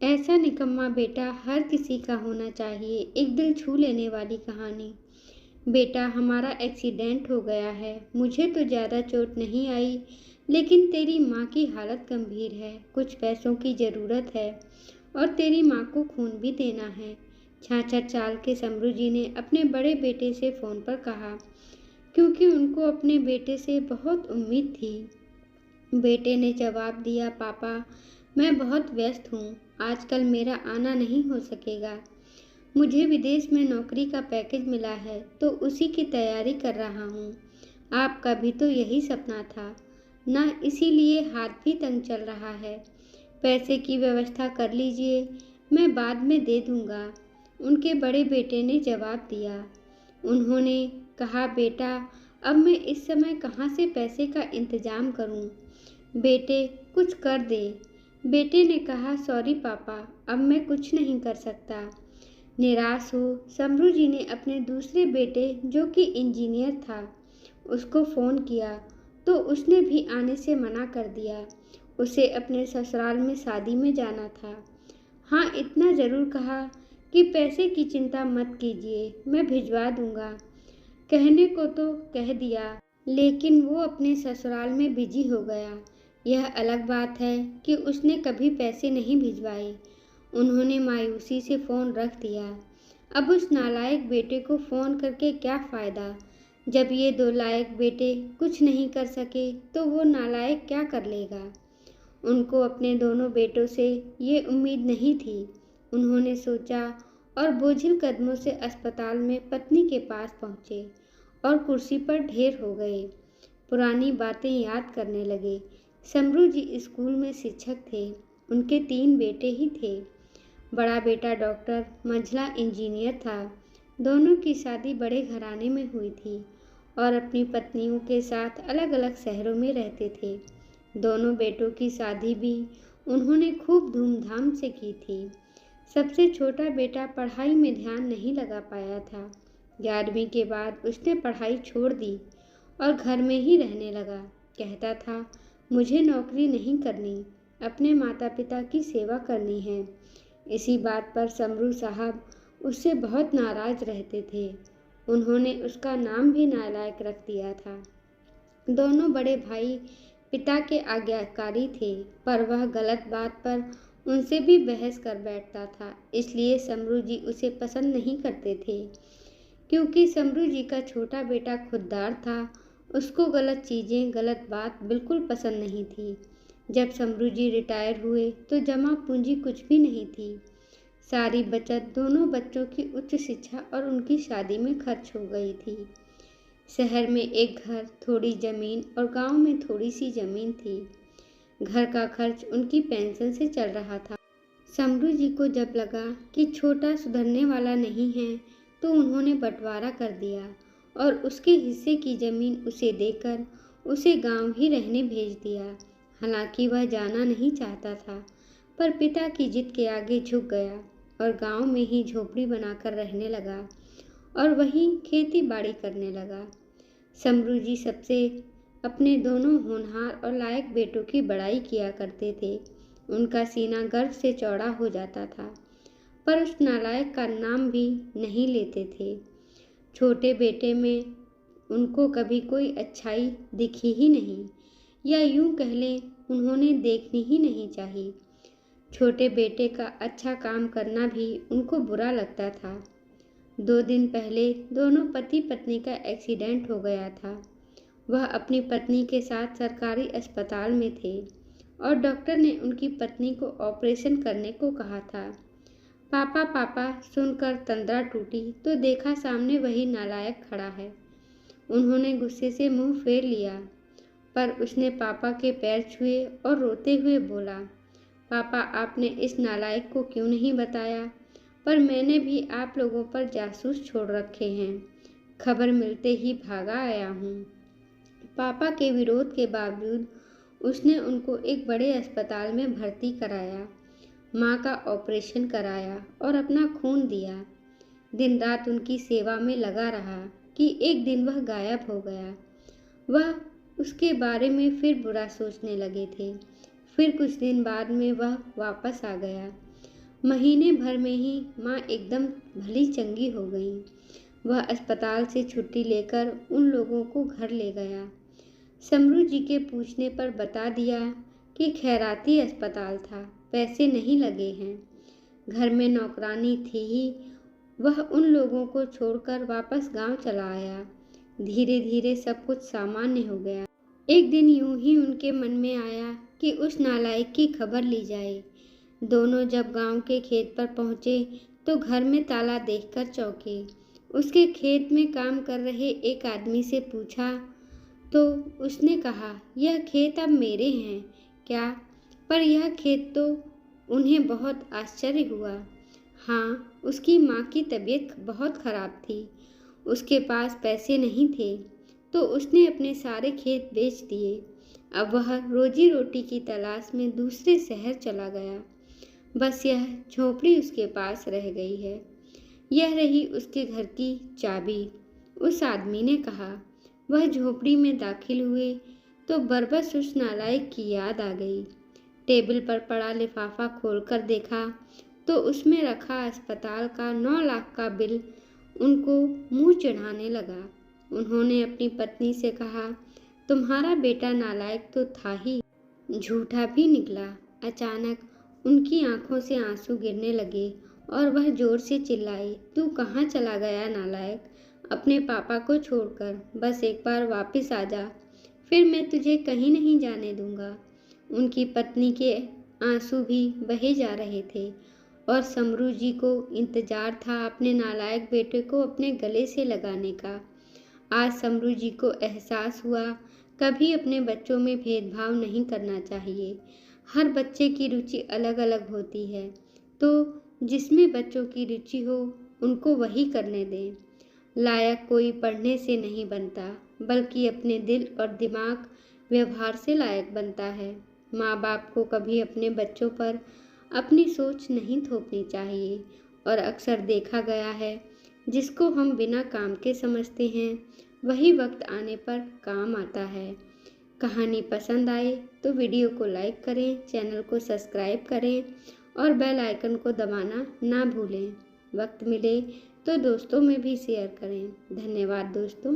ऐसा निकम्मा बेटा हर किसी का होना चाहिए। एक दिल छू लेने वाली कहानी। बेटा हमारा एक्सीडेंट हो गया है। मुझे तो ज़्यादा चोट नहीं आई, लेकिन तेरी माँ की हालत गंभीर है। कुछ पैसों की ज़रूरत है और तेरी माँ को खून भी देना है। 66 साल के समरू जी ने अपने बड़े बेटे से फ़ोन पर कहा, क्योंकि उनको अपने बेटे से बहुत उम्मीद थी। बेटे ने जवाब दिया, पापा मैं बहुत व्यस्त हूँ, आजकल मेरा आना नहीं हो सकेगा। मुझे विदेश में नौकरी का पैकेज मिला है तो उसी की तैयारी कर रहा हूँ। आपका भी तो यही सपना था ना, इसीलिए हाथ भी तंग चल रहा है। पैसे की व्यवस्था कर लीजिए, मैं बाद में दे दूँगा। उनके बड़े बेटे ने जवाब दिया। उन्होंने कहा, बेटा अब मैं इस समय कहाँ से पैसे का इंतज़ाम करूँ? बेटे कुछ कर दे। बेटे ने कहा, सॉरी पापा, अब मैं कुछ नहीं कर सकता। निराश हो समरू जी ने अपने दूसरे बेटे, जो कि इंजीनियर था, उसको फ़ोन किया तो उसने भी आने से मना कर दिया। उसे अपने ससुराल में शादी में जाना था। हाँ, इतना ज़रूर कहा कि पैसे की चिंता मत कीजिए, मैं भिजवा दूंगा। कहने को तो कह दिया, लेकिन वो अपने ससुराल में बिजी हो गया। यह अलग बात है कि उसने कभी पैसे नहीं भिजवाए। उन्होंने मायूसी से फ़ोन रख दिया। अब उस नालायक बेटे को फ़ोन करके क्या फ़ायदा? जब ये दो लायक बेटे कुछ नहीं कर सके तो वो नालायक क्या कर लेगा? उनको अपने दोनों बेटों से ये उम्मीद नहीं थी। उन्होंने सोचा और बोझिल कदमों से अस्पताल में पत्नी के पास पहुँचे और कुर्सी पर ढेर हो गए। पुरानी बातें याद करने लगे। समरू जी स्कूल में शिक्षक थे। उनके 3 बेटे ही थे। बड़ा बेटा डॉक्टर, मंझला इंजीनियर था। दोनों की शादी बड़े घराने में हुई थी और अपनी पत्नियों के साथ अलग-अलग शहरों में रहते थे। दोनों बेटों की शादी भी उन्होंने खूब धूमधाम से की थी। सबसे छोटा बेटा पढ़ाई में ध्यान नहीं लगा पाया था। 11वीं के बाद उसने पढ़ाई छोड़ दी और घर में ही रहने लगा। कहता था, मुझे नौकरी नहीं करनी, अपने माता पिता की सेवा करनी है। इसी बात पर समरू साहब उससे बहुत नाराज रहते थे। उन्होंने उसका नाम भी नालायक रख दिया था। दोनों बड़े भाई पिता के आज्ञाकारी थे, पर वह गलत बात पर उनसे भी बहस कर बैठता था। इसलिए समरू जी उसे पसंद नहीं करते थे। क्योंकि समरू जी का छोटा बेटा खुददार था, उसको गलत चीज़ें, गलत बात बिल्कुल पसंद नहीं थी। जब समरू जी रिटायर हुए तो जमा पूंजी कुछ भी नहीं थी। सारी बचत दोनों बच्चों की उच्च शिक्षा और उनकी शादी में खर्च हो गई थी। शहर में एक घर, थोड़ी ज़मीन और गांव में थोड़ी सी ज़मीन थी। घर का खर्च उनकी पेंशन से चल रहा था। समरू जी को जब लगा कि छोटा सुधरने वाला नहीं है, तो उन्होंने बंटवारा कर दिया और उसके हिस्से की ज़मीन उसे देकर उसे गांव ही रहने भेज दिया। हालांकि वह जाना नहीं चाहता था, पर पिता की जिद के आगे झुक गया और गांव में ही झोपड़ी बनाकर रहने लगा और वहीं खेती बाड़ी करने लगा। समरू जी सबसे अपने दोनों होनहार और लायक बेटों की बड़ाई किया करते थे। उनका सीना गर्व से चौड़ा हो जाता था, पर उस नालायक का नाम भी नहीं लेते थे। छोटे बेटे में उनको कभी कोई अच्छाई दिखी ही नहीं, या यूं कह लें उन्होंने देखनी ही नहीं चाहिए। छोटे बेटे का अच्छा काम करना भी उनको बुरा लगता था। 2 दिन पहले दोनों पति पत्नी का एक्सीडेंट हो गया था। वह अपनी पत्नी के साथ सरकारी अस्पताल में थे और डॉक्टर ने उनकी पत्नी को ऑपरेशन करने को कहा था। पापा पापा सुनकर तंद्रा टूटी तो देखा सामने वही नालायक खड़ा है। उन्होंने गुस्से से मुंह फेर लिया, पर उसने पापा के पैर छुए और रोते हुए बोला, पापा आपने इस नालायक को क्यों नहीं बताया? पर मैंने भी आप लोगों पर जासूस छोड़ रखे हैं। खबर मिलते ही भागा आया हूँ। पापा के विरोध के बावजूद उसने उनको एक बड़े अस्पताल में भर्ती कराया, माँ का ऑपरेशन कराया और अपना खून दिया। दिन रात उनकी सेवा में लगा रहा कि एक दिन वह गायब हो गया। वह उसके बारे में फिर बुरा सोचने लगे थे। फिर कुछ दिन बाद में वह वापस आ गया। महीने भर में ही माँ एकदम भली चंगी हो गई। वह अस्पताल से छुट्टी लेकर उन लोगों को घर ले गया। समरू जी के पूछने पर बता दिया कि खैराती अस्पताल था, पैसे नहीं लगे हैं। घर में नौकरानी थी ही। वह उन लोगों को छोड़कर वापस गांव चला आया। धीरे धीरे सब कुछ सामान्य हो गया। एक दिन यूं ही उनके मन में आया कि उस नालायक की खबर ली जाए। दोनों जब गांव के खेत पर पहुंचे तो घर में ताला देखकर चौंके। उसके खेत में काम कर रहे एक आदमी से पूछा तो उसने कहा, यह खेत अब मेरे हैं क्या? पर यह खेत तो उन्हें बहुत आश्चर्य हुआ। हाँ, उसकी माँ की तबीयत बहुत खराब थी। उसके पास पैसे नहीं थे तो उसने अपने सारे खेत बेच दिए। अब वह रोजी रोटी की तलाश में दूसरे शहर चला गया। बस यह झोपड़ी उसके पास रह गई है। यह रही उसके घर की चाबी। उस आदमी ने कहा। वह झोपड़ी में दाखिल हुए तो बरबस उस नालायक की याद आ गई। टेबल पर पड़ा लिफाफा खोलकर देखा तो उसमें रखा अस्पताल का 9 लाख का बिल उनको मुंह चढ़ाने लगा। उन्होंने अपनी पत्नी से कहा, तुम्हारा बेटा नालायक तो था ही, झूठा भी निकला। अचानक उनकी आंखों से आंसू गिरने लगे और वह जोर से चिल्लाई, तू कहाँ चला गया नालायक? अपने पापा को छोड़कर बस एक बार वापस आ जा, फिर मैं तुझे कहीं नहीं जाने दूंगा। उनकी पत्नी के आंसू भी बहे जा रहे थे और समरू जी को इंतजार था अपने नालायक बेटे को अपने गले से लगाने का। आज समरू जी को एहसास हुआ, कभी अपने बच्चों में भेदभाव नहीं करना चाहिए। हर बच्चे की रुचि अलग अलग होती है, तो जिसमें बच्चों की रुचि हो उनको वही करने दें। लायक कोई पढ़ने से नहीं बनता, बल्कि अपने दिल और दिमाग व्यवहार से लायक बनता है। माँ बाप को कभी अपने बच्चों पर अपनी सोच नहीं थोपनी चाहिए। और अक्सर देखा गया है, जिसको हम बिना काम के समझते हैं वही वक्त आने पर काम आता है। कहानी पसंद आए तो वीडियो को लाइक करें, चैनल को सब्सक्राइब करें और बेल आइकन को दबाना ना भूलें। वक्त मिले तो दोस्तों में भी शेयर करें। धन्यवाद दोस्तों।